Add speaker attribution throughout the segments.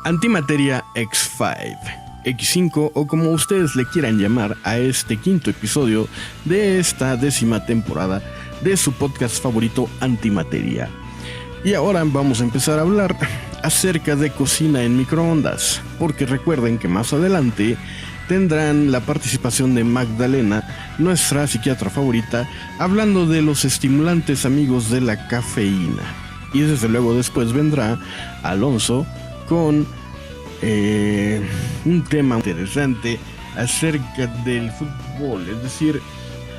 Speaker 1: Antimateria X5, X5 o como ustedes le quieran llamar a este quinto episodio de esta 10ª temporada de su podcast favorito Antimateria. Y ahora vamos a empezar a hablar acerca de cocina en microondas, porque recuerden que más adelante tendrán la participación de Magdalena, nuestra psiquiatra favorita, hablando de los estimulantes amigos de la cafeína. Y desde luego después vendrá Alonso con un tema interesante acerca del fútbol, es decir,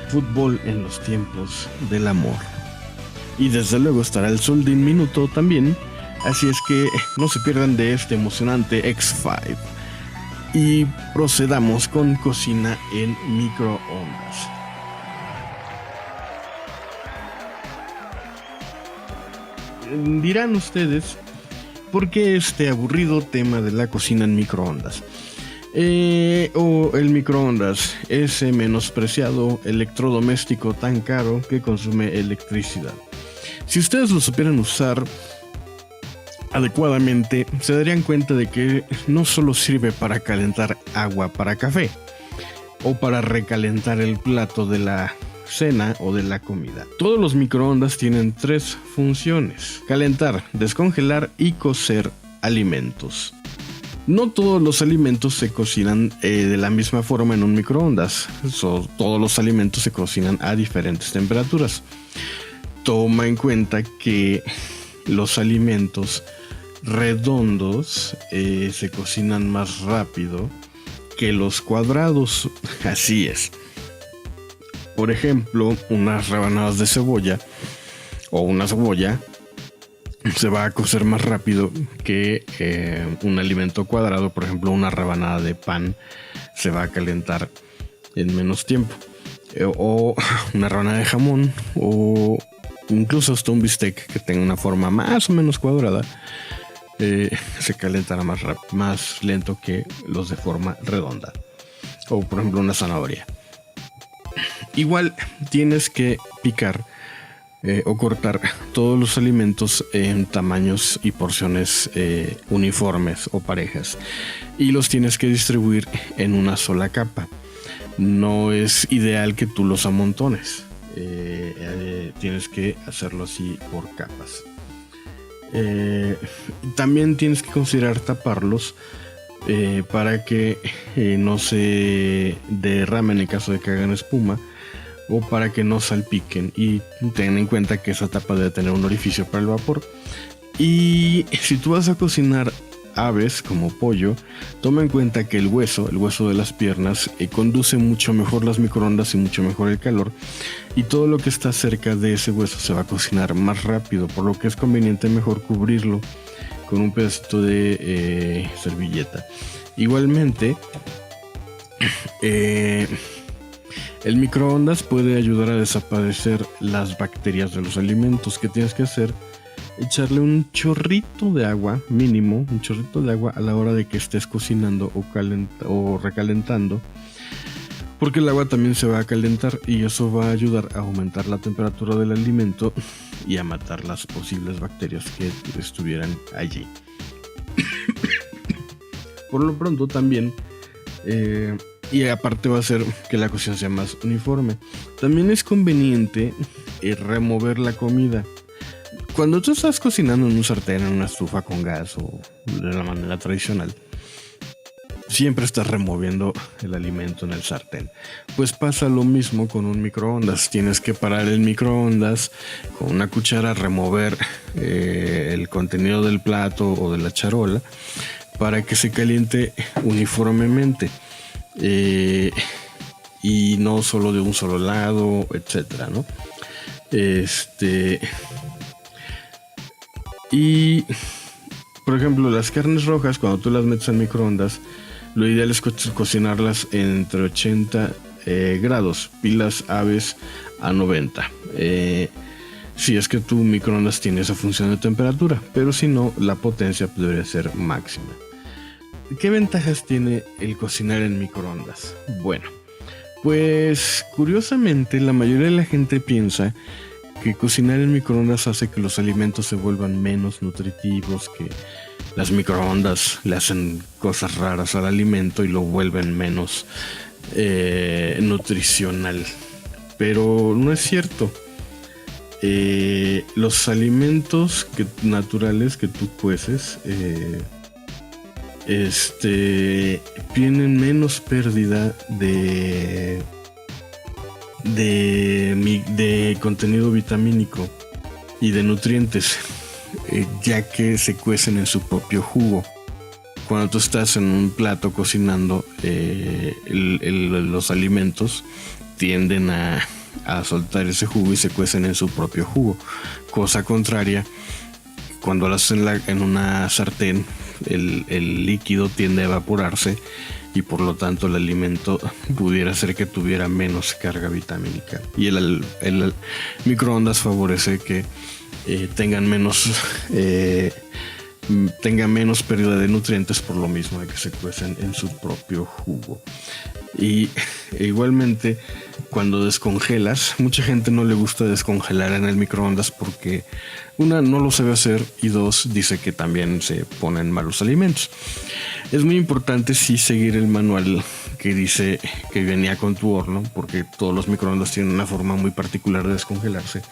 Speaker 1: fútbol en los tiempos del amor. Y desde luego estará el sol de un minuto también, así es que no se pierdan de este emocionante X5. Y procedamos con cocina en microondas. Dirán ustedes, ¿por qué este aburrido tema de la cocina en microondas? O el microondas, ese menospreciado electrodoméstico tan caro que consume electricidad. Si ustedes lo supieran usar adecuadamente, se darían cuenta de que no solo sirve para calentar agua para café o para recalentar el plato de la cena o de la comida. Todos los microondas tienen 3 funciones: calentar, descongelar y cocer alimentos. No todos los alimentos se cocinan de la misma forma en un microondas. Todos los alimentos se cocinan a diferentes temperaturas. Toma en cuenta que los alimentos redondos se cocinan más rápido que los cuadrados. Así es. Por ejemplo, unas rebanadas de cebolla o una cebolla se va a cocer más rápido que un alimento cuadrado. Por ejemplo, una rebanada de pan se va a calentar en menos tiempo. O una rebanada de jamón, o incluso hasta un bistec que tenga una forma más o menos cuadrada, se calentará más lento que los de forma redonda. O por ejemplo una zanahoria. Igual tienes que picar o cortar todos los alimentos en tamaños y porciones uniformes o parejas, y los tienes que distribuir en una sola capa. No es ideal que tú los amontones. Tienes que hacerlo así por capas. También tienes que considerar taparlos para que no se derramen en caso de que hagan espuma, o para que no salpiquen. Y ten en cuenta que esa tapa debe tener un orificio para el vapor. Y si tú vas a cocinar aves como pollo, toma en cuenta que el hueso de las piernas conduce mucho mejor las microondas y mucho mejor el calor, y todo lo que está cerca de ese hueso se va a cocinar más rápido, por lo que es conveniente mejor cubrirlo con un pedacito de servilleta. Igualmente, el microondas puede ayudar a desaparecer las bacterias de los alimentos. ¿Qué tienes que hacer? Echarle un chorrito de agua, mínimo, un chorrito de agua a la hora de que estés cocinando o recalentando, porque el agua también se va a calentar y eso va a ayudar a aumentar la temperatura del alimento y a matar las posibles bacterias que estuvieran allí. Por lo pronto también, y aparte va a hacer que la cocción sea más uniforme. También es conveniente remover la comida. Cuando tú estás cocinando en un sartén, en una estufa con gas o de la manera tradicional, siempre estás removiendo el alimento en el sartén. Pues pasa lo mismo con un microondas. Tienes que parar el microondas con una cuchara, remover el contenido del plato o de la charola para que se caliente uniformemente. Y no solo de un solo lado, etcétera, ¿no? Y por ejemplo, las carnes rojas, cuando tú las metes al microondas, lo ideal es cocinarlas entre 80 grados, pilas aves a 90. Si es que tu microondas tiene esa función de temperatura, pero si no, la potencia debería ser máxima. ¿Qué ventajas tiene el cocinar en microondas? Bueno, pues curiosamente la mayoría de la gente piensa que cocinar en microondas hace que los alimentos se vuelvan menos nutritivos, las microondas le hacen cosas raras al alimento y lo vuelven menos nutricional. Pero no es cierto. Los alimentos naturales que tú cueces tienen menos pérdida de contenido vitamínico y de nutrientes, ya que se cuecen en su propio jugo. Cuando tú estás en un plato cocinando, los alimentos tienden a soltar ese jugo y se cuecen en su propio jugo. Cosa contraria, cuando lo hacen en una sartén, el líquido tiende a evaporarse y por lo tanto el alimento pudiera ser que tuviera menos carga vitamínica. Y el microondas favorece que tenga menos pérdida de nutrientes por lo mismo de que se cuecen en su propio jugo. Y igualmente, cuando descongelas, mucha gente no le gusta descongelar en el microondas porque una, no lo sabe hacer, y dos, dice que también se ponen malos alimentos. Es muy importante sí seguir el manual que dice que venía con tu horno, porque todos los microondas tienen una forma muy particular de descongelarse,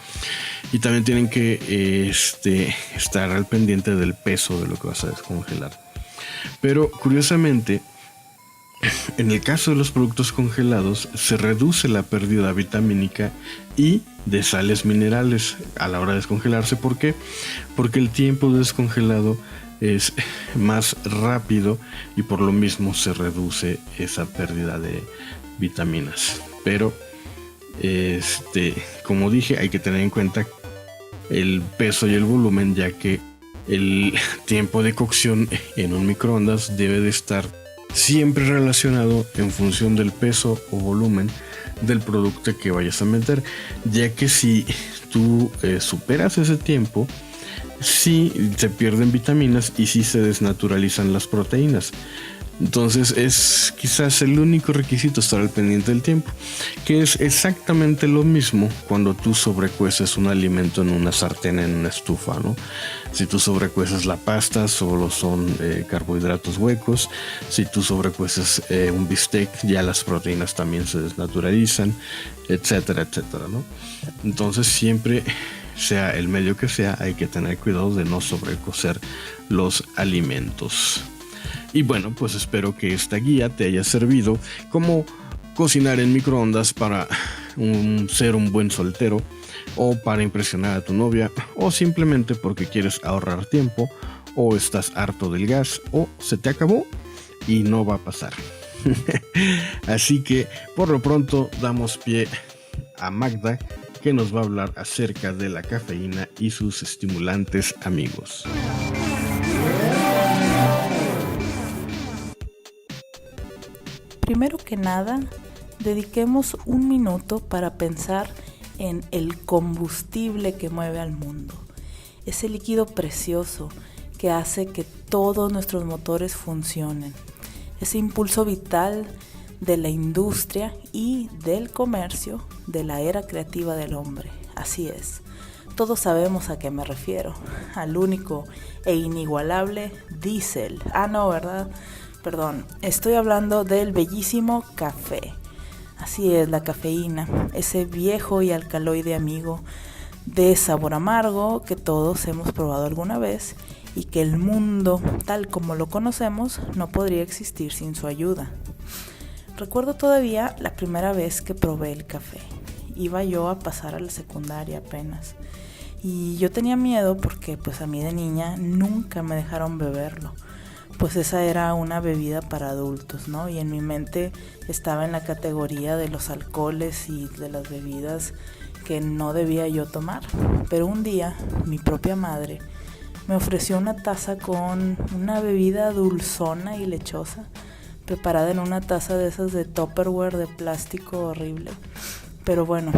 Speaker 1: y también tienen que estar al pendiente del peso de lo que vas a descongelar. Pero curiosamente, en el caso de los productos congelados, se reduce la pérdida vitamínica y de sales minerales a la hora de descongelarse. ¿Por qué? Porque el tiempo de descongelado es más rápido y por lo mismo se reduce esa pérdida de vitaminas. Pero, como dije, hay que tener en cuenta el peso y el volumen, ya que el tiempo de cocción en un microondas debe de estar siempre relacionado en función del peso o volumen del producto que vayas a meter, ya que si tú superas ese tiempo, sí se pierden vitaminas y sí se desnaturalizan las proteínas. Entonces es quizás el único requisito estar al pendiente del tiempo, que es exactamente lo mismo cuando tú sobrecueces un alimento en una sartén, en una estufa, ¿no? Si tú sobrecueces la pasta, solo son carbohidratos huecos. Si tú sobrecueces un bistec, ya las proteínas también se desnaturalizan, etcétera, etcétera, ¿no? Entonces siempre, sea el medio que sea, hay que tener cuidado de no sobrecocer los alimentos. Y bueno, pues espero que esta guía te haya servido como cocinar en microondas para ser un buen soltero, o para impresionar a tu novia, o simplemente porque quieres ahorrar tiempo, o estás harto del gas, o se te acabó y no va a pasar. Así que por lo pronto damos pie a Magda, que nos va a hablar acerca de la cafeína y sus estimulantes amigos.
Speaker 2: Primero que nada, dediquemos un minuto para pensar en el combustible que mueve al mundo. Ese líquido precioso que hace que todos nuestros motores funcionen. Ese impulso vital de la industria y del comercio de la era creativa del hombre. Así es. Todos sabemos a qué me refiero. Al único e inigualable diésel. No, ¿verdad? Perdón, estoy hablando del bellísimo café. Así es, la cafeína, ese viejo y alcaloide amigo de sabor amargo que todos hemos probado alguna vez y que el mundo, tal como lo conocemos, no podría existir sin su ayuda. Recuerdo todavía la primera vez que probé el café. Iba yo a pasar a la secundaria apenas. Y yo tenía miedo porque pues a mí de niña nunca me dejaron beberlo. Pues esa era una bebida para adultos, ¿no? Y en mi mente estaba en la categoría de los alcoholes y de las bebidas que no debía yo tomar. Pero un día, mi propia madre me ofreció una taza con una bebida dulzona y lechosa, preparada en una taza de esas de Tupperware de plástico horrible. Pero bueno,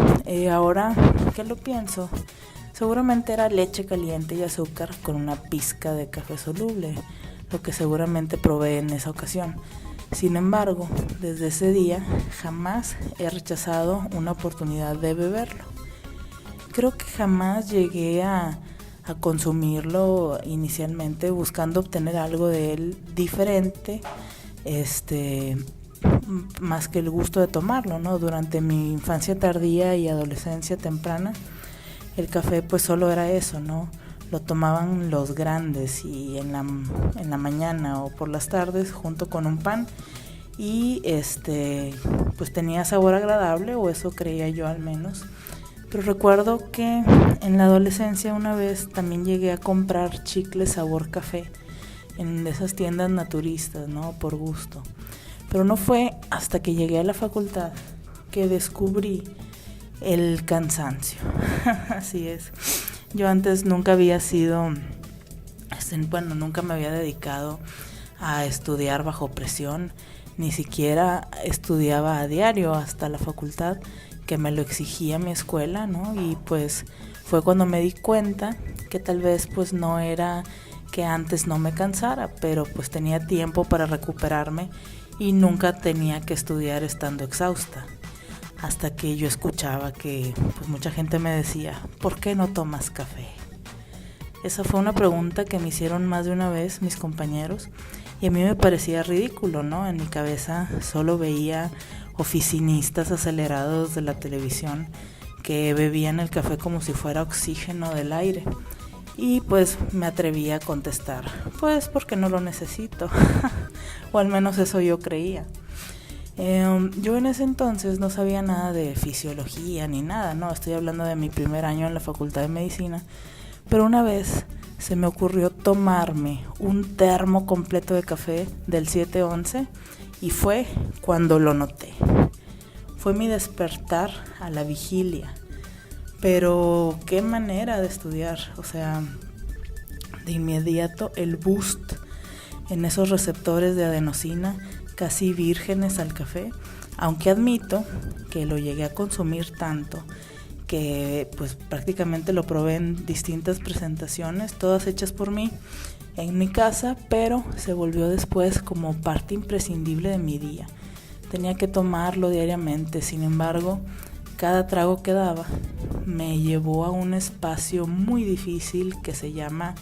Speaker 2: ahora que lo pienso, seguramente era leche caliente y azúcar con una pizca de café soluble, lo que seguramente probé en esa ocasión. Sin embargo, desde ese día jamás he rechazado una oportunidad de beberlo. Creo que jamás llegué a a consumirlo inicialmente buscando obtener algo de él diferente, más que el gusto de tomarlo, ¿no? Durante mi infancia tardía y adolescencia temprana, el café pues solo era eso, ¿no? Lo tomaban los grandes y en la mañana o por las tardes junto con un pan y pues tenía sabor agradable, o eso creía yo al menos. Pero recuerdo que en la adolescencia una vez también llegué a comprar chicles sabor café en esas tiendas naturistas, ¿no? Por gusto. Pero no fue hasta que llegué a la facultad que descubrí el cansancio. Así es. Yo antes nunca había nunca me había dedicado a estudiar bajo presión, ni siquiera estudiaba a diario hasta la facultad, que me lo exigía mi escuela, ¿no? Y pues fue cuando me di cuenta que tal vez pues no era que antes no me cansara, pero pues tenía tiempo para recuperarme y nunca tenía que estudiar estando exhausta. Hasta que yo escuchaba que pues mucha gente me decía, ¿por qué no tomas café? Esa fue una pregunta que me hicieron más de una vez mis compañeros y a mí me parecía ridículo, ¿no? En mi cabeza solo veía oficinistas acelerados de la televisión que bebían el café como si fuera oxígeno del aire. Y pues me atreví a contestar, pues porque no lo necesito, o al menos eso yo creía. Yo en ese entonces no sabía nada de fisiología ni nada, no, estoy hablando de mi primer año en la Facultad de Medicina, pero una vez se me ocurrió tomarme un termo completo de café del 711 y fue cuando lo noté. Fue mi despertar a la vigilia. Pero qué manera de estudiar, o sea, de inmediato el boost en esos receptores de adenosina casi vírgenes al café, aunque admito que lo llegué a consumir tanto que pues prácticamente lo probé en distintas presentaciones, todas hechas por mí en mi casa, pero se volvió después como parte imprescindible de mi día. Tenía que tomarlo diariamente, sin embargo, cada trago que daba me llevó a un espacio muy difícil que se llama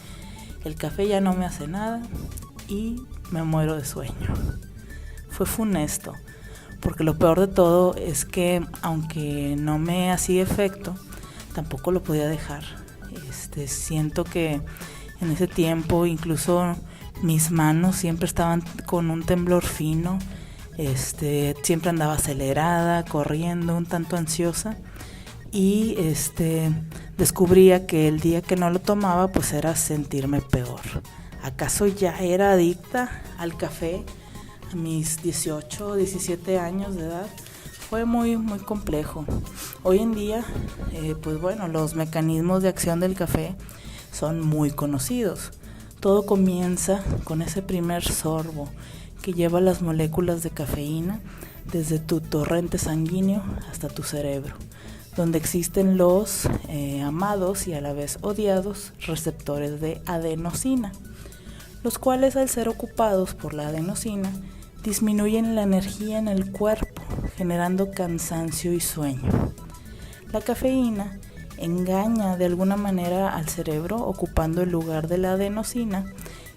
Speaker 2: el café ya no me hace nada y me muero de sueño. Fue funesto, porque lo peor de todo es que aunque no me hacía efecto, tampoco lo podía dejar. Siento que en ese tiempo incluso mis manos siempre estaban con un temblor fino, siempre andaba acelerada, corriendo, un tanto ansiosa y descubría que el día que no lo tomaba pues era sentirme peor. ¿Acaso ya era adicta al café a mis 18 o 17 años de edad? Fue muy, muy complejo. Hoy en día, pues bueno, los mecanismos de acción del café son muy conocidos. Todo comienza con ese primer sorbo que lleva las moléculas de cafeína desde tu torrente sanguíneo hasta tu cerebro, donde existen los amados y a la vez odiados receptores de adenosina, los cuales al ser ocupados por la adenosina disminuyen la energía en el cuerpo, generando cansancio y sueño. La cafeína engaña de alguna manera al cerebro ocupando el lugar de la adenosina,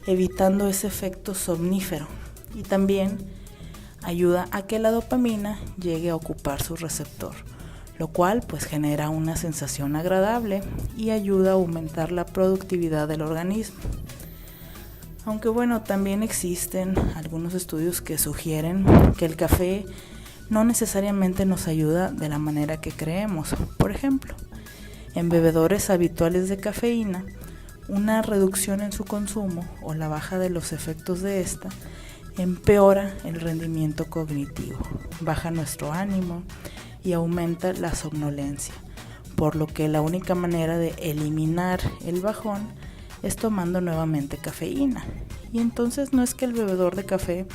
Speaker 2: evitando ese efecto somnífero, y también ayuda a que la dopamina llegue a ocupar su receptor, lo cual pues genera una sensación agradable y ayuda a aumentar la productividad del organismo. Aunque bueno, también existen algunos estudios que sugieren que el café no necesariamente nos ayuda de la manera que creemos. Por ejemplo, en bebedores habituales de cafeína, una reducción en su consumo o la baja de los efectos de esta empeora el rendimiento cognitivo, baja nuestro ánimo y aumenta la somnolencia, por lo que la única manera de eliminar el bajón es tomando nuevamente cafeína. Y entonces no es que el bebedor de café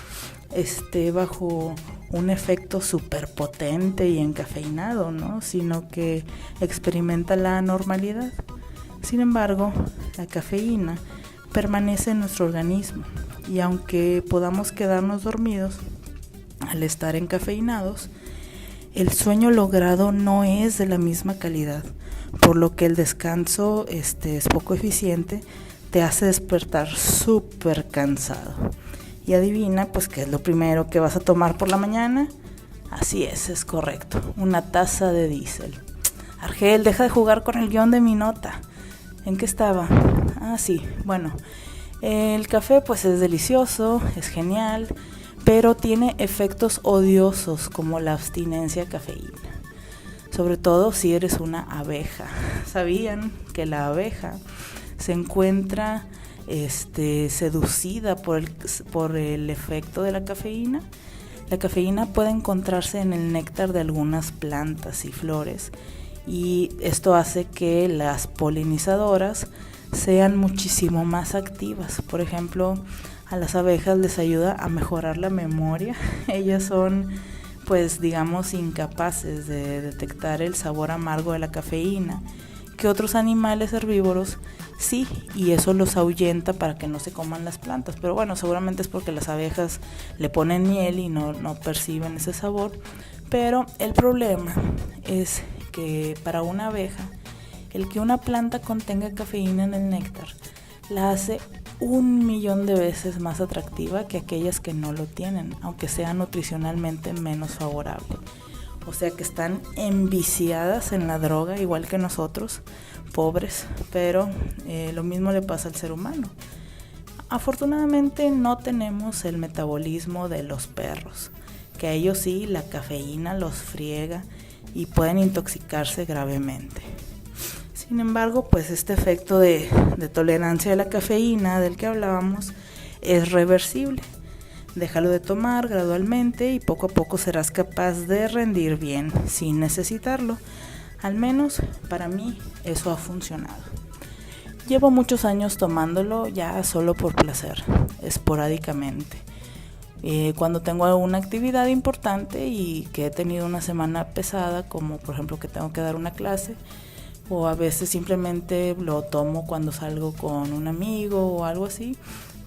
Speaker 2: esté bajo un efecto superpotente y encafeinado, ¿no? Sino que experimenta la normalidad. Sin embargo, la cafeína permanece en nuestro organismo y aunque podamos quedarnos dormidos al estar encafeinados, el sueño logrado no es de la misma calidad, por lo que el descanso es poco eficiente, te hace despertar súper cansado. Y adivina, pues, ¿qué es lo primero que vas a tomar por la mañana? Así es correcto, una taza de diésel. Argel, deja de jugar con el guión de mi nota. ¿En qué estaba? Sí, bueno, el café pues es delicioso, es genial, pero tiene efectos odiosos como la abstinencia a cafeína. Sobre todo si eres una abeja. ¿Sabían que la abeja se encuentra seducida por el efecto de la cafeína? La cafeína puede encontrarse en el néctar de algunas plantas y flores, y esto hace que las polinizadoras sean muchísimo más activas. Por ejemplo, a las abejas les ayuda a mejorar la memoria. Ellas son, pues digamos, incapaces de detectar el sabor amargo de la cafeína, que otros animales herbívoros sí, y eso los ahuyenta para que no se coman las plantas. Pero bueno, seguramente es porque las abejas le ponen miel y no perciben ese sabor. Pero el problema es que para una abeja, el que una planta contenga cafeína en el néctar la hace 1,000,000 de veces más atractiva que aquellas que no lo tienen, aunque sea nutricionalmente menos favorable. O sea que están enviciadas en la droga, igual que nosotros, pobres, pero lo mismo le pasa al ser humano. Afortunadamente no tenemos el metabolismo de los perros, que a ellos sí la cafeína los friega y pueden intoxicarse gravemente. Sin embargo, pues este efecto de tolerancia a la cafeína del que hablábamos es reversible. Déjalo de tomar gradualmente y poco a poco serás capaz de rendir bien sin necesitarlo. Al menos para mí eso ha funcionado. Llevo muchos años tomándolo ya solo por placer, esporádicamente. Cuando tengo alguna actividad importante y que he tenido una semana pesada, como por ejemplo que tengo que dar una clase, o a veces simplemente lo tomo cuando salgo con un amigo o algo así,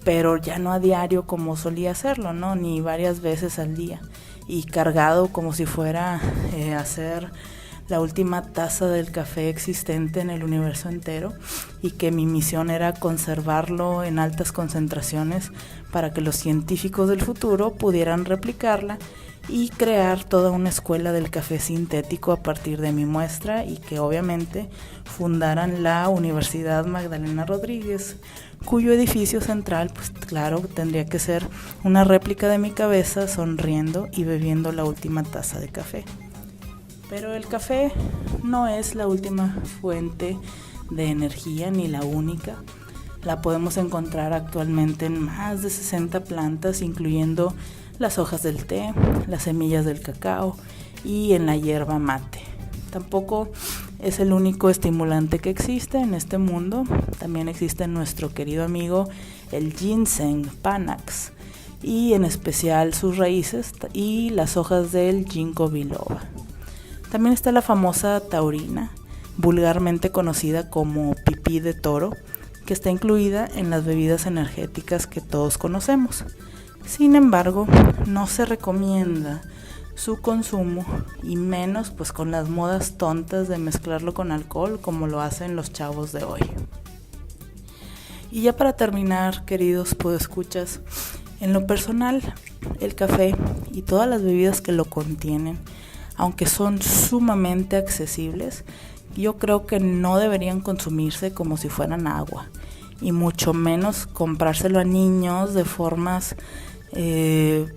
Speaker 2: pero ya no a diario como solía hacerlo, ¿no? Ni varias veces al día, y cargado como si fuera hacer la última taza del café existente en el universo entero, y que mi misión era conservarlo en altas concentraciones para que los científicos del futuro pudieran replicarla y crear toda una escuela del café sintético a partir de mi muestra, y que obviamente fundaran la Universidad Magdalena Rodríguez, cuyo edificio central, pues claro, tendría que ser una réplica de mi cabeza sonriendo y bebiendo la última taza de café. Pero el café no es la última fuente de energía ni la única. La podemos encontrar actualmente en más de 60 plantas, incluyendo las hojas del té, las semillas del cacao y en la hierba mate. Tampoco es el único estimulante que existe en este mundo. También existe nuestro querido amigo el ginseng Panax, y en especial sus raíces y las hojas del ginkgo biloba. También está la famosa taurina, vulgarmente conocida como pipí de toro, que está incluida en las bebidas energéticas que todos conocemos. Sin embargo, no se recomienda su consumo, y menos pues con las modas tontas de mezclarlo con alcohol como lo hacen los chavos de hoy. Y ya para terminar, queridos podescuchas, en lo personal, el café y todas las bebidas que lo contienen, aunque son sumamente accesibles, yo creo que no deberían consumirse como si fueran agua, y mucho menos comprárselo a niños de formas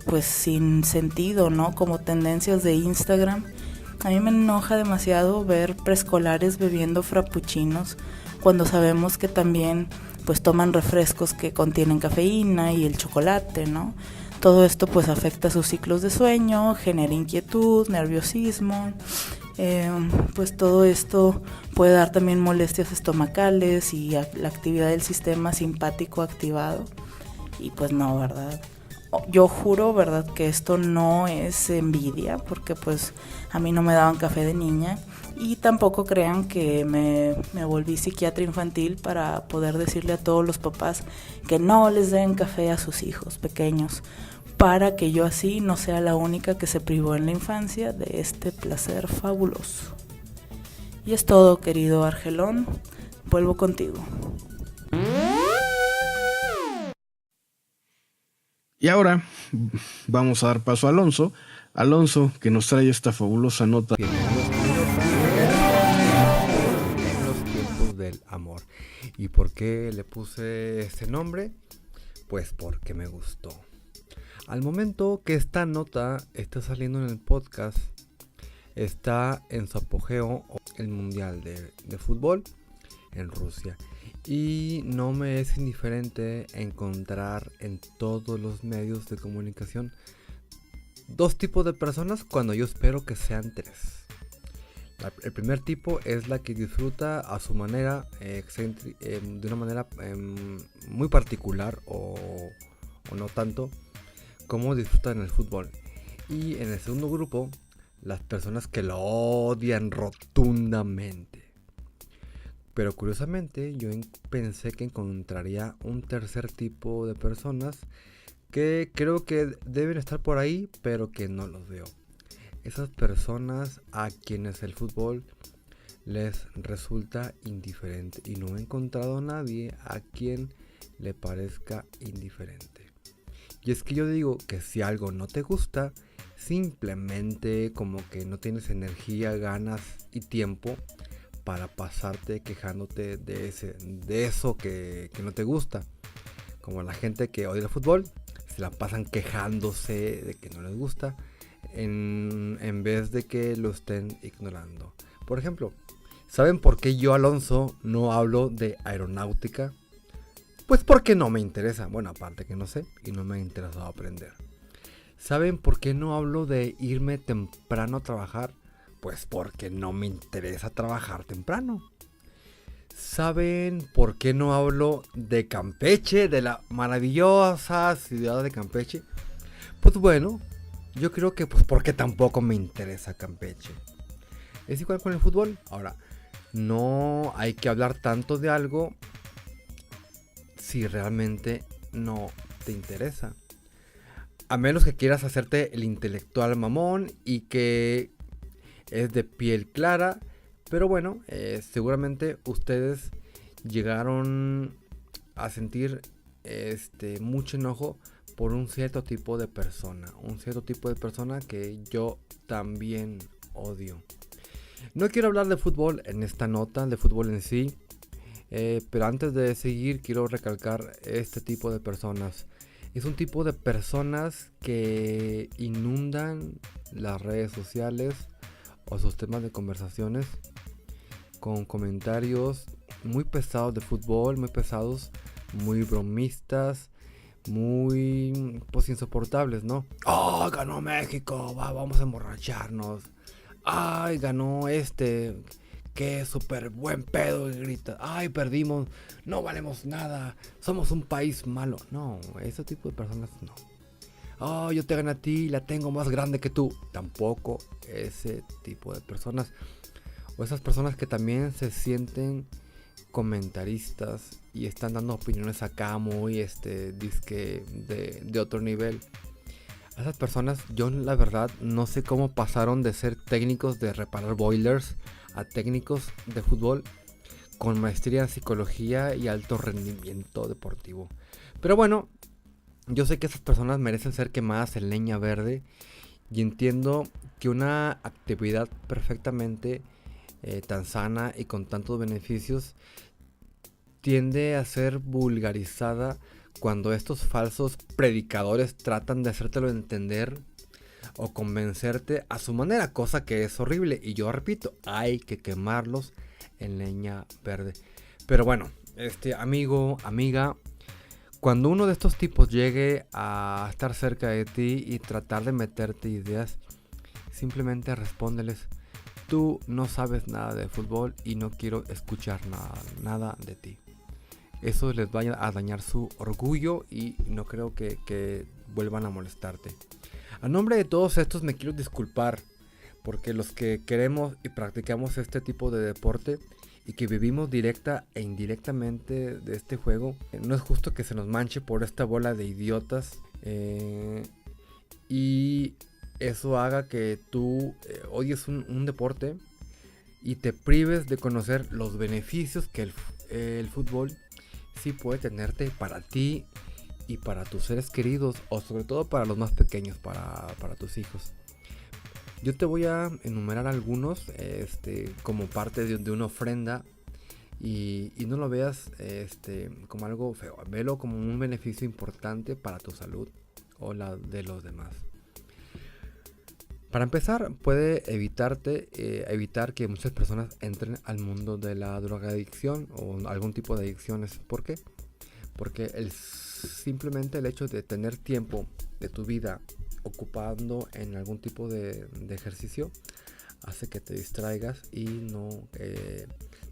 Speaker 2: pues sin sentido, ¿no? Como tendencias de Instagram. A mí me enoja demasiado ver preescolares bebiendo frappuccinos cuando sabemos que también pues toman refrescos que contienen cafeína y el chocolate, ¿no? Todo esto pues afecta sus ciclos de sueño, genera inquietud, nerviosismo, pues todo esto puede dar también molestias estomacales y la actividad del sistema simpático activado, y pues no, ¿verdad? Yo juro, ¿verdad?, que esto no es envidia, porque pues a mí no me daban café de niña, y tampoco crean que me volví psiquiatra infantil para poder decirle a todos los papás que no les den café a sus hijos pequeños, para que yo así no sea la única que se privó en la infancia de este placer fabuloso. Y es todo, querido Argelón, vuelvo contigo.
Speaker 1: Y ahora vamos a dar paso a Alonso. Alonso, que nos trae esta fabulosa nota.
Speaker 3: En los tiempos del amor. ¿Y por qué le puse este nombre? Pues porque me gustó. Al momento que esta nota está saliendo en el podcast, está en su apogeo el Mundial de Fútbol en Rusia. Y no me es indiferente encontrar en todos los medios de comunicación dos tipos de personas cuando yo espero que sean tres. El primer tipo es la que disfruta a su manera, de una manera muy particular o no tanto, como disfrutan el fútbol. Y en el segundo grupo, las personas que lo odian rotundamente. Pero curiosamente yo pensé que encontraría un tercer tipo de personas que creo que deben estar por ahí, pero que no los veo. Esas personas a quienes el fútbol les resulta indiferente. Y no he encontrado a nadie a quien le parezca indiferente. Y es que yo digo que si algo no te gusta, simplemente como que no tienes energía, ganas y tiempo para pasarte quejándote de eso que no te gusta. Como la gente que odia el fútbol, se la pasan quejándose de que no les gusta, en vez de que lo estén ignorando. Por ejemplo, ¿saben por qué yo, Alonso, no hablo de aeronáutica? Pues porque no me interesa. Bueno, aparte que no sé y no me ha interesado aprender. ¿Saben por qué no hablo de irme temprano a trabajar? Pues porque no me interesa trabajar temprano. ¿Saben por qué no hablo de Campeche, de la maravillosa ciudad de Campeche? Pues bueno, yo creo que pues porque tampoco me interesa Campeche. Es igual con el fútbol. Ahora, no hay que hablar tanto de algo si realmente no te interesa. A menos que quieras hacerte el intelectual mamón y que es de piel clara. Pero bueno, seguramente ustedes llegaron a sentir mucho enojo por un cierto tipo de persona. Un cierto tipo de persona que yo también odio. No quiero hablar de fútbol en esta nota, de fútbol en sí. Pero antes de seguir quiero recalcar este tipo de personas. Es un tipo de personas que inundan las redes sociales o sus temas de conversaciones con comentarios muy pesados de fútbol, muy pesados, muy bromistas, muy pues insoportables, ¿no? ¡Oh, ganó México! Vamos a emborracharnos. ¡Ay, ganó ¡qué súper buen pedo! Y grita. ¡Ay, perdimos! ¡No valemos nada! ¡Somos un país malo! No, ese tipo de personas no. ¡Oh, yo te gané a ti! ¡La tengo más grande que tú! Tampoco ese tipo de personas. O esas personas que también se sienten comentaristas y están dando opiniones acá muy disque de otro nivel. A esas personas yo la verdad no sé cómo pasaron de ser técnicos de reparar boilers a técnicos de fútbol con maestría en psicología y alto rendimiento deportivo. Pero bueno, yo sé que esas personas merecen ser quemadas en leña verde y entiendo que una actividad perfectamente tan sana y con tantos beneficios tiende a ser vulgarizada cuando estos falsos predicadores tratan de hacértelo entender o convencerte a su manera, cosa que es horrible. Y yo repito, hay que quemarlos en leña verde. Pero bueno, amigo, amiga, cuando uno de estos tipos llegue a estar cerca de ti y tratar de meterte ideas, simplemente respóndeles: tú no sabes nada de fútbol y no quiero escuchar nada de ti. Eso les vaya a dañar su orgullo y no creo que vuelvan a molestarte. A nombre de todos estos me quiero disculpar, porque los que queremos y practicamos este tipo de deporte y que vivimos directa e indirectamente de este juego, no es justo que se nos manche por esta bola de idiotas y eso haga que tú odies un deporte y te prives de conocer los beneficios que el fútbol sí puede tenerte para ti y para tus seres queridos, o sobre todo para los más pequeños, para tus hijos. Yo te voy a enumerar algunos como parte de una ofrenda, y no lo veas como algo feo, velo como un beneficio importante para tu salud o la de los demás. Para empezar, puede evitar que muchas personas entren al mundo de la drogadicción o algún tipo de adicciones. ¿Por qué? Porque simplemente el hecho de tener tiempo de tu vida ocupando en algún tipo de ejercicio hace que te distraigas y no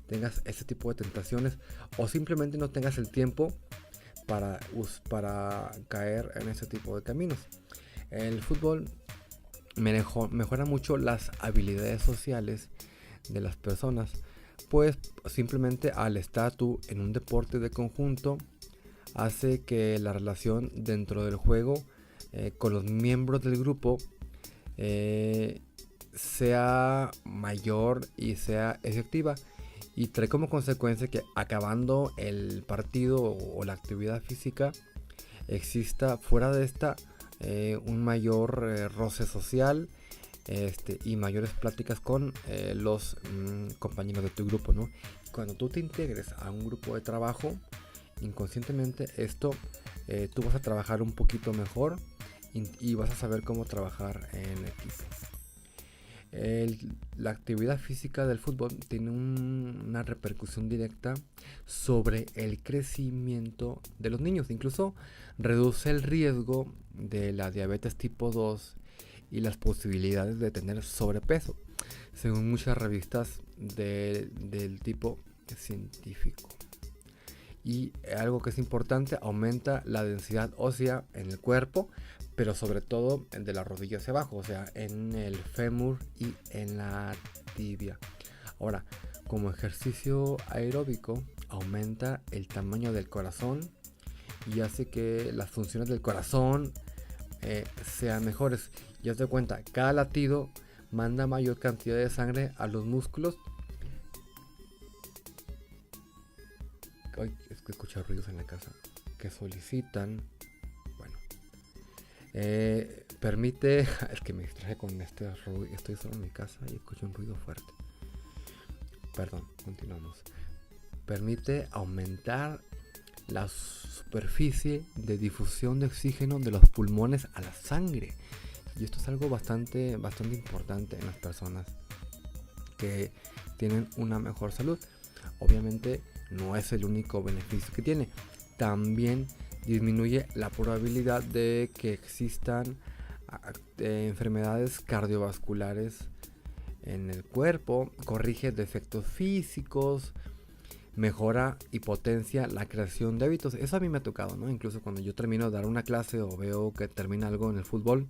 Speaker 3: tengas ese tipo de tentaciones, o simplemente no tengas el tiempo para caer en ese tipo de caminos. El fútbol mejora mucho las habilidades sociales de las personas, pues simplemente al estar tú en un deporte de conjunto hace que la relación dentro del juego con los miembros del grupo sea mayor y sea efectiva, y trae como consecuencia que acabando el partido o la actividad física exista fuera de esta un mayor roce social y mayores pláticas con los compañeros de tu grupo, ¿no? Cuando tú te integres a un grupo de trabajo, inconscientemente tú vas a trabajar un poquito mejor y vas a saber cómo trabajar en equipo. La actividad física del fútbol tiene una repercusión directa sobre el crecimiento de los niños. Incluso reduce el riesgo de la diabetes tipo 2 y las posibilidades de tener sobrepeso, según muchas revistas del tipo científico. Y algo que es importante, aumenta la densidad ósea en el cuerpo, pero sobre todo de la rodilla hacia abajo, o sea, en el fémur y en la tibia. Ahora, como ejercicio aeróbico, aumenta el tamaño del corazón y hace que las funciones del corazón sean mejores. Ya te cuenta, cada latido manda mayor cantidad de sangre a los músculos. Ay, es que escucho ruidos en la casa que solicitan. Bueno, permite. Es que me distraje con este ruido. Estoy solo en mi casa y escucho un ruido fuerte. Perdón, continuamos. Permite aumentar la superficie de difusión de oxígeno de los pulmones a la sangre. Y esto es algo bastante importante en las personas que tienen una mejor salud. Obviamente no es el único beneficio que tiene. También disminuye la probabilidad de que existan enfermedades cardiovasculares en el cuerpo, corrige defectos físicos, mejora y potencia la creación de hábitos. Eso a mí me ha tocado, ¿no? Incluso cuando yo termino de dar una clase o veo que termina algo en el fútbol,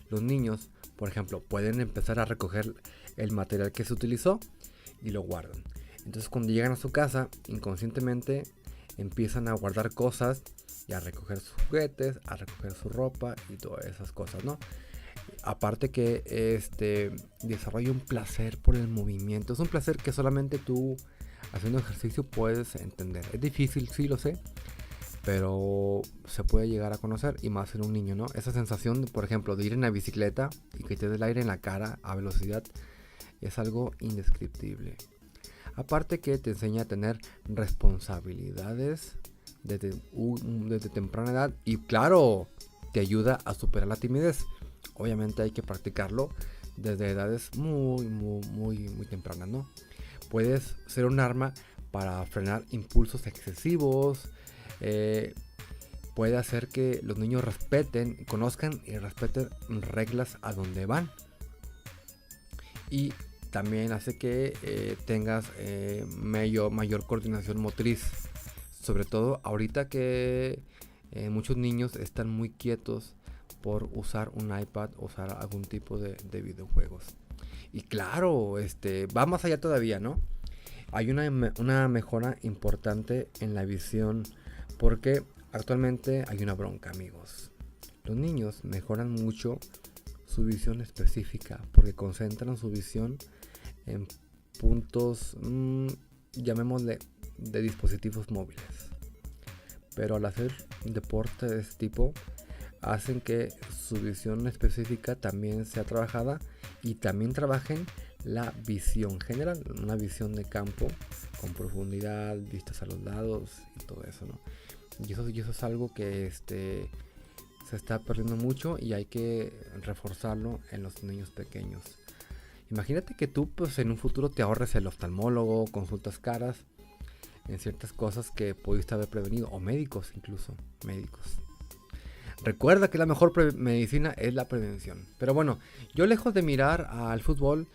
Speaker 3: los niños, por ejemplo, pueden empezar a recoger el material que se utilizó y lo guardan. Entonces cuando llegan a su casa, inconscientemente empiezan a guardar cosas y a recoger sus juguetes, a recoger su ropa y todas esas cosas, ¿no? Aparte que desarrolla un placer por el movimiento. Es un placer que solamente tú haciendo ejercicio puedes entender. Es difícil, sí lo sé, pero se puede llegar a conocer, y más en un niño, ¿no? Esa sensación, por ejemplo, de ir en la bicicleta y que te dé el aire en la cara a velocidad es algo indescriptible. Aparte que te enseña a tener responsabilidades desde temprana edad, y claro, te ayuda a superar la timidez. Obviamente hay que practicarlo desde edades muy tempranas, ¿no? Puedes ser un arma para frenar impulsos excesivos. Puede hacer que los niños conozcan y respeten reglas a donde van. Y también hace que tengas mayor coordinación motriz. Sobre todo ahorita que muchos niños están muy quietos por usar un iPad o usar algún tipo de videojuegos. Y claro, va más allá todavía, ¿no? Hay una mejora importante en la visión, porque actualmente hay una bronca, amigos. Los niños mejoran mucho su visión específica porque concentran su visión en puntos, llamémosle, de dispositivos móviles. Pero al hacer deporte de este tipo, hacen que su visión específica también sea trabajada y también trabajen la visión general, una visión de campo con profundidad, vistas a los lados y todo eso, ¿no? Y eso es algo que se está perdiendo mucho y hay que reforzarlo en los niños pequeños. Imagínate que tú pues en un futuro te ahorres el oftalmólogo, consultas caras en ciertas cosas que pudiste haber prevenido, o médicos incluso, médicos. Recuerda que la mejor medicina es la prevención. Pero bueno, yo lejos de mirar al fútbol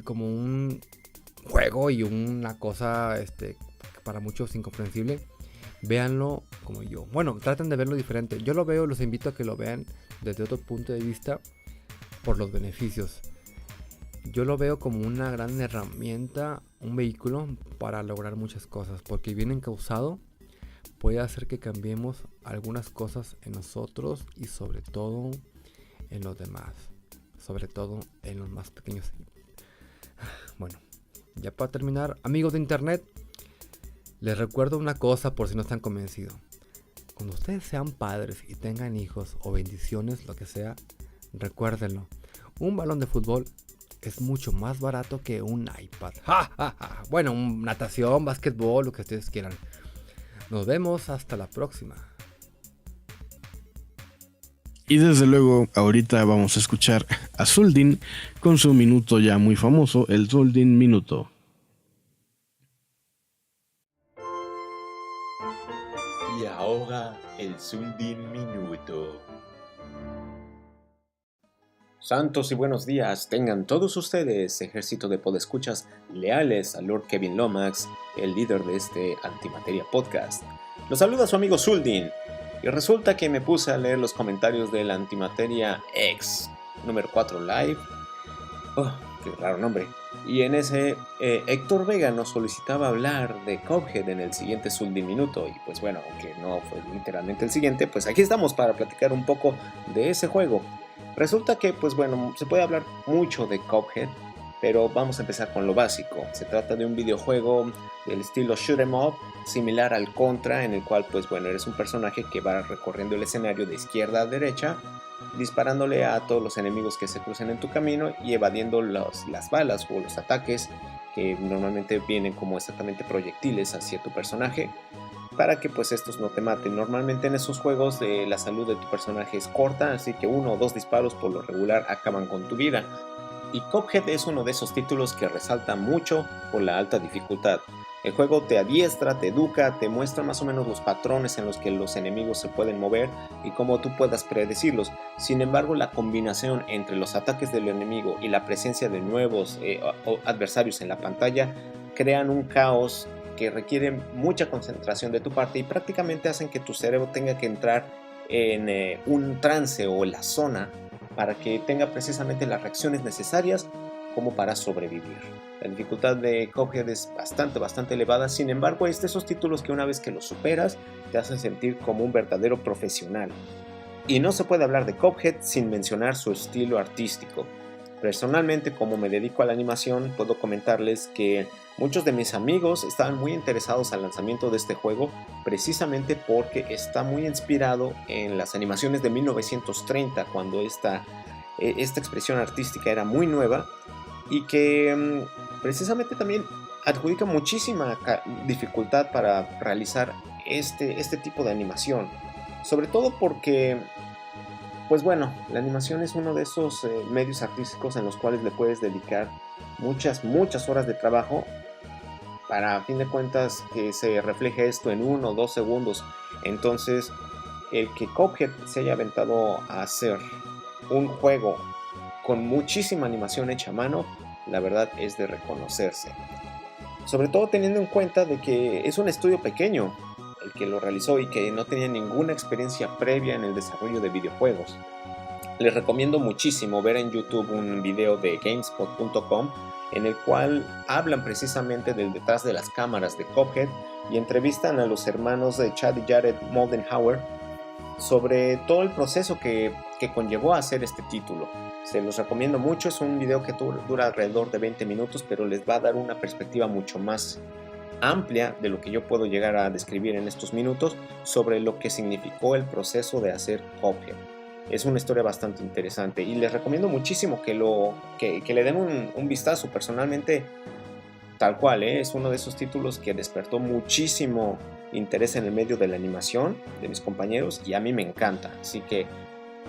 Speaker 3: como un juego y una cosa para muchos incomprensible, véanlo como yo. Bueno, traten de verlo diferente. Yo lo veo, los invito a que lo vean desde otro punto de vista por los beneficios. Yo lo veo como una gran herramienta, un vehículo para lograr muchas cosas, porque bien encauzado puede hacer que cambiemos algunas cosas en nosotros y sobre todo en los demás, sobre todo en los más pequeños. Bueno, ya para terminar, amigos de internet, les recuerdo una cosa por si no están convencidos. Cuando ustedes sean padres y tengan hijos o bendiciones, lo que sea, recuérdenlo. Un balón de fútbol es mucho más barato que un iPad. ¡Ja, ja, ja! Bueno, natación, básquetbol, lo que ustedes quieran. Nos vemos hasta la próxima.
Speaker 1: Y desde luego, ahorita vamos a escuchar a Zuldin con su minuto ya muy famoso, el Zuldin Minuto.
Speaker 4: Y ahora el Zuldin Minuto. Santos y buenos días tengan todos ustedes, ejército de podescuchas leales a Lord Kevin Lomax, el líder de este Antimateria Podcast. Los saluda su amigo Zuldin, y resulta que me puse a leer los comentarios del Antimateria X, número 4 Live. Oh, qué raro nombre. Y en ese, Héctor Vega nos solicitaba hablar de Cuphead en el siguiente Zuldin Minuto. Y pues bueno, aunque no fue literalmente el siguiente, pues aquí estamos para platicar un poco de ese juego. Resulta que, pues bueno, se puede hablar mucho de Cuphead, pero vamos a empezar con lo básico. Se trata de un videojuego del estilo shoot 'em up, similar al Contra, en el cual, pues bueno, eres un personaje que va recorriendo el escenario de izquierda a derecha, disparándole a todos los enemigos que se crucen en tu camino y evadiendo las balas o los ataques que normalmente vienen como exactamente proyectiles hacia tu personaje, para que pues estos no te maten. Normalmente en esos juegos la salud de tu personaje es corta, así que 1 o 2 disparos por lo regular acaban con tu vida. Y Cuphead es uno de esos títulos que resalta mucho por la alta dificultad. El juego te adiestra, te educa, te muestra más o menos los patrones en los que los enemigos se pueden mover y cómo tú puedas predecirlos. Sin embargo, la combinación entre los ataques del enemigo y la presencia de nuevos adversarios en la pantalla crean un caos que requiere mucha concentración de tu parte y prácticamente hacen que tu cerebro tenga que entrar en un trance o en la zona para que tenga precisamente las reacciones necesarias como para sobrevivir. La dificultad de Cuphead es bastante elevada, sin embargo es de esos títulos que una vez que los superas te hacen sentir como un verdadero profesional. Y no se puede hablar de Cuphead sin mencionar su estilo artístico. Personalmente, como me dedico a la animación, puedo comentarles que muchos de mis amigos estaban muy interesados al lanzamiento de este juego precisamente porque está muy inspirado en las animaciones de 1930, cuando esta expresión artística era muy nueva y que precisamente también adjudica muchísima dificultad para realizar este tipo de animación, sobre todo porque pues bueno, la animación es uno de esos medios artísticos en los cuales le puedes dedicar muchas horas de trabajo para, a fin de cuentas, que se refleje esto en 1 o 2 segundos. Entonces, el que Cuphead se haya aventado a hacer un juego con muchísima animación hecha a mano, la verdad es de reconocerse. Sobre todo teniendo en cuenta de que es un estudio pequeño el que lo realizó y que no tenía ninguna experiencia previa en el desarrollo de videojuegos. Les recomiendo muchísimo ver en YouTube un video de GameSpot.com en el cual hablan precisamente del detrás de las cámaras de Cuphead y entrevistan a los hermanos de Chad y Jared Moldenhauer, sobre todo el proceso que conllevó a hacer este título. Se los recomiendo mucho, es un video que dura alrededor de 20 minutos, pero les va a dar una perspectiva mucho más amplia de lo que yo puedo llegar a describir en estos minutos sobre lo que significó el proceso de hacer Cuphead. Es una historia bastante interesante y les recomiendo muchísimo que le den un vistazo. Personalmente, tal cual, es uno de esos títulos que despertó muchísimo interés en el medio de la animación de mis compañeros y a mí me encanta. Así que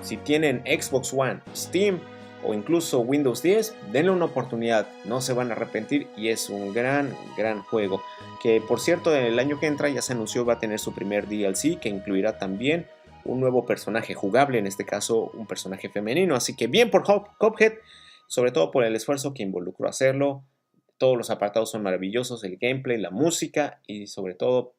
Speaker 4: si tienen Xbox One, Steam o incluso Windows 10, denle una oportunidad, no se van a arrepentir y es un gran juego. Que por cierto, el año que entra ya se anunció va a tener su primer DLC que incluirá también un nuevo personaje jugable, en este caso un personaje femenino. Así que bien por Cuphead, sobre todo por el esfuerzo que involucró hacerlo. Todos los apartados son maravillosos, el gameplay, la música y sobre todo,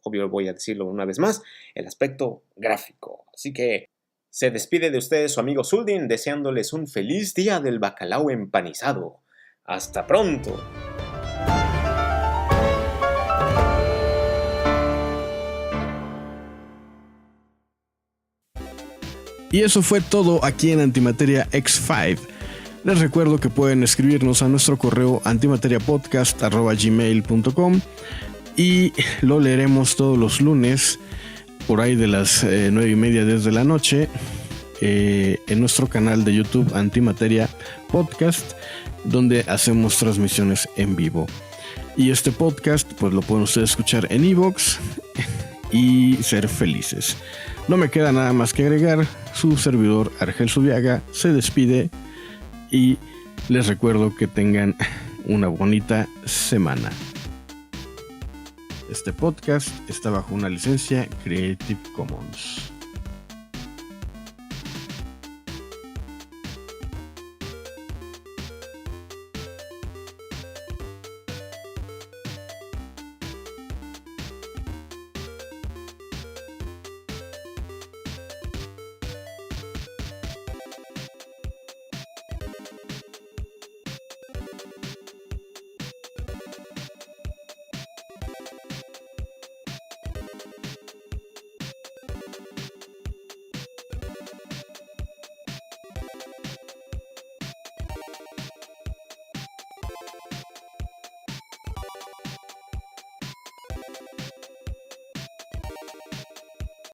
Speaker 4: obvio voy a decirlo una vez más, el aspecto gráfico. Así que se despide de ustedes su amigo Zuldin, deseándoles un feliz día del bacalao empanizado. ¡Hasta pronto!
Speaker 1: Y eso fue todo aquí en Antimateria X5. Les recuerdo que pueden escribirnos a nuestro correo antimateriapodcast@gmail.com y lo leeremos todos los lunes por ahí de las 9:30, 10 de la noche en nuestro canal de YouTube Antimateria Podcast, donde hacemos transmisiones en vivo. Y este podcast pues lo pueden ustedes escuchar en iVoox y ser felices. No me queda nada más que agregar. Su servidor Argel Zubiaga se despide y les recuerdo que tengan una bonita semana. Este podcast está bajo una licencia Creative Commons.